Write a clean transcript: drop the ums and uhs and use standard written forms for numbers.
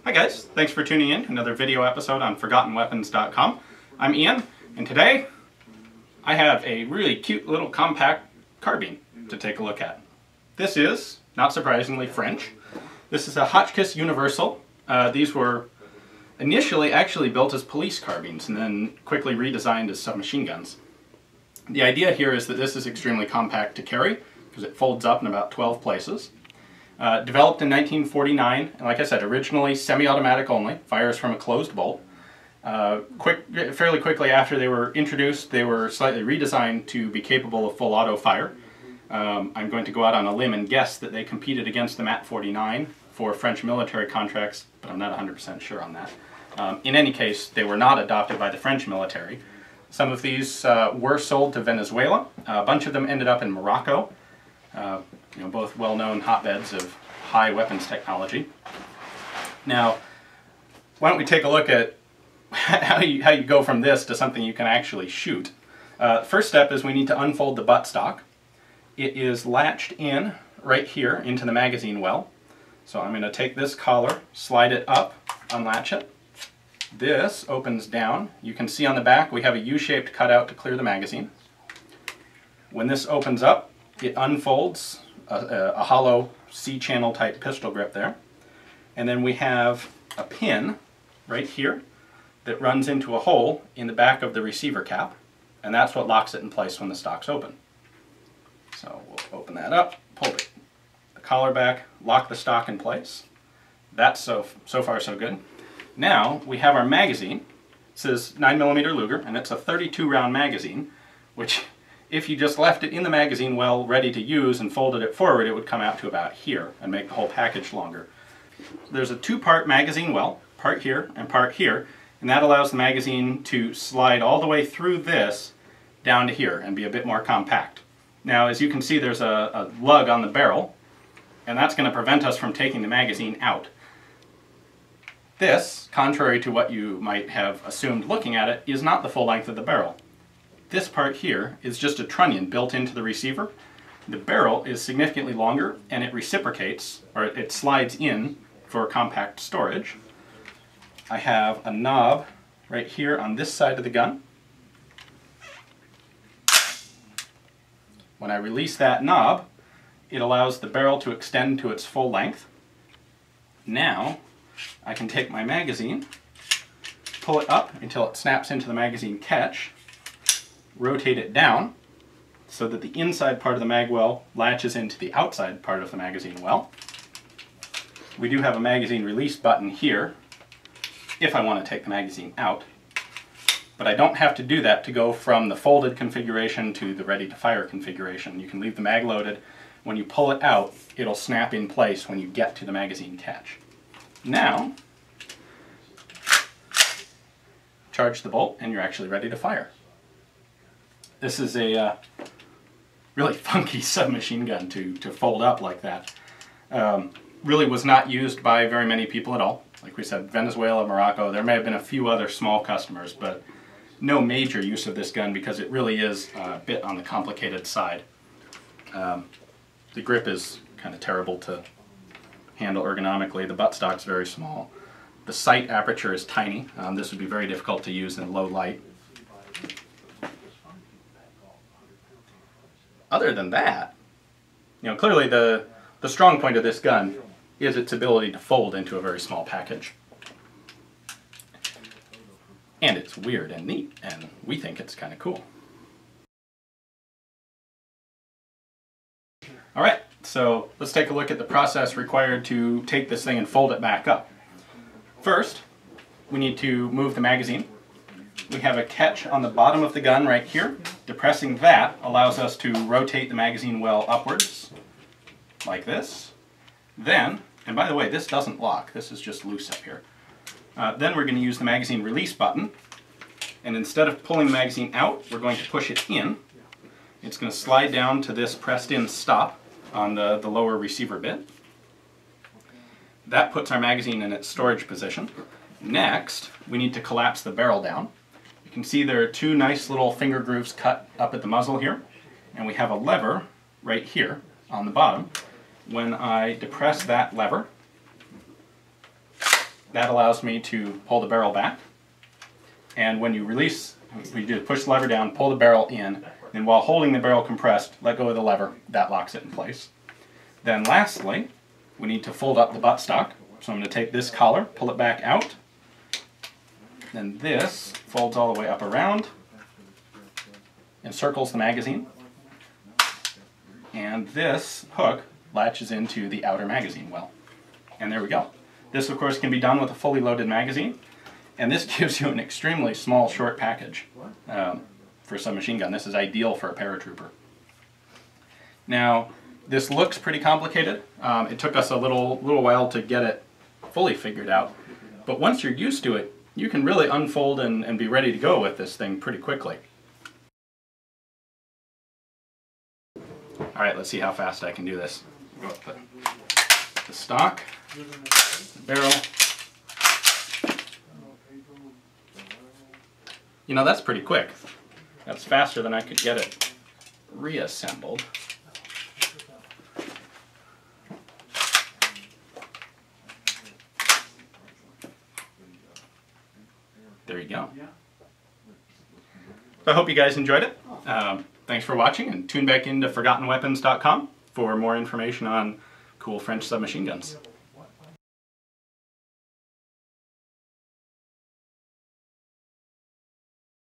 Hi guys, thanks for tuning in to another video episode on ForgottenWeapons.com. I'm Ian, and today I have a really cute little compact carbine to take a look at. This is, not surprisingly, French. This is a Hotchkiss Universal. These were initially actually built as police carbines and then quickly redesigned as submachine guns. The idea here is that this is extremely compact to carry because it folds up in about 12 places. Developed in 1949, and like I said, originally semi-automatic only, fires from a closed bolt. Fairly quickly after they were introduced, they were slightly redesigned to be capable of full auto fire. I'm going to go out on a limb and guess that they competed against the MAT 49 for French military contracts, but I'm not 100% sure on that. In any case, they were not adopted by the French military. Some of these were sold to Venezuela. A bunch of them ended up in Morocco. Both well-known hotbeds of high weapons technology. Now, why don't we take a look at how you go from this to something you can actually shoot. First step is we need to unfold the buttstock. It is latched in right here into the magazine well. So I'm going to take this collar, slide it up, unlatch it. This opens down. You can see on the back we have a U-shaped cutout to clear the magazine. When this opens up, it unfolds a hollow C-channel type pistol grip there. And then we have a pin right here that runs into a hole in the back of the receiver cap, and that's what locks it in place when the stock's open. So we'll open that up, pull the collar back, lock the stock in place. That's so far so good. Now we have our magazine. This is 9mm Luger, and it's a 32 round magazine, which if you just left it in the magazine well ready to use and folded it forward, it would come out to about here and make the whole package longer. There's a two-part magazine well, part here and part here, and that allows the magazine to slide all the way through this down to here and be a bit more compact. Now, as you can see, there's a lug on the barrel, and that's going to prevent us from taking the magazine out. This, contrary to what you might have assumed looking at it, is not the full length of the barrel. This part here is just a trunnion built into the receiver. The barrel is significantly longer and it reciprocates, or it slides in for compact storage. I have a knob right here on this side of the gun. When I release that knob, it allows the barrel to extend to its full length. Now I can take my magazine, pull it up until it snaps into the magazine catch, rotate it down so that the inside part of the mag well latches into the outside part of the magazine well. We do have a magazine release button here if I want to take the magazine out, but I don't have to do that to go from the folded configuration to the ready to fire configuration. You can leave the mag loaded. When you pull it out, it'll snap in place when you get to the magazine catch. Now, charge the bolt and you're actually ready to fire. This is a really funky submachine gun to fold up like that. Really was not used by very many people at all. Like we said, Venezuela, Morocco, there may have been a few other small customers, but no major use of this gun because it really is a bit on the complicated side. The grip is kind of terrible to handle ergonomically. The buttstock's very small. The sight aperture is tiny. This would be very difficult to use in low light. Other than that, clearly the strong point of this gun is its ability to fold into a very small package. And it's weird and neat, and we think it's kind of cool. Alright, so let's take a look at the process required to take this thing and fold it back up. First, we need to move the magazine. We have a catch on the bottom of the gun right here. Depressing that allows us to rotate the magazine well upwards, like this. Then, and by the way, this doesn't lock, this is just loose up here. Then we're going to use the magazine release button, and instead of pulling the magazine out, we're going to push it in. It's going to slide down to this pressed in stop on the lower receiver bit. That puts our magazine in its storage position. Next, we need to collapse the barrel down. You can see there are two nice little finger grooves cut up at the muzzle here, and we have a lever right here on the bottom. When I depress that lever, That allows me to pull the barrel back. And when you release, we do push the lever down, pull the barrel in, and while holding the barrel compressed, let go of the lever. That locks it in place. Then lastly, we need to fold up the buttstock. So I'm going to take this collar, pull it back out. Then this folds all the way up around, encircles the magazine. And this hook latches into the outer magazine well. And there we go. This, of course, can be done with a fully loaded magazine. And this gives you an extremely small, short package for a submachine gun. This is ideal for a paratrooper. Now, this looks pretty complicated. It took us a little while to get it fully figured out. But once you're used to it, you can really unfold and be ready to go with this thing pretty quickly. Alright, let's see how fast I can do this. Go up the stock, the barrel. You know, that's pretty quick. That's faster than I could get it reassembled. There you go. So I hope you guys enjoyed it. Thanks for watching, and tune back into ForgottenWeapons.com for more information on cool French submachine guns.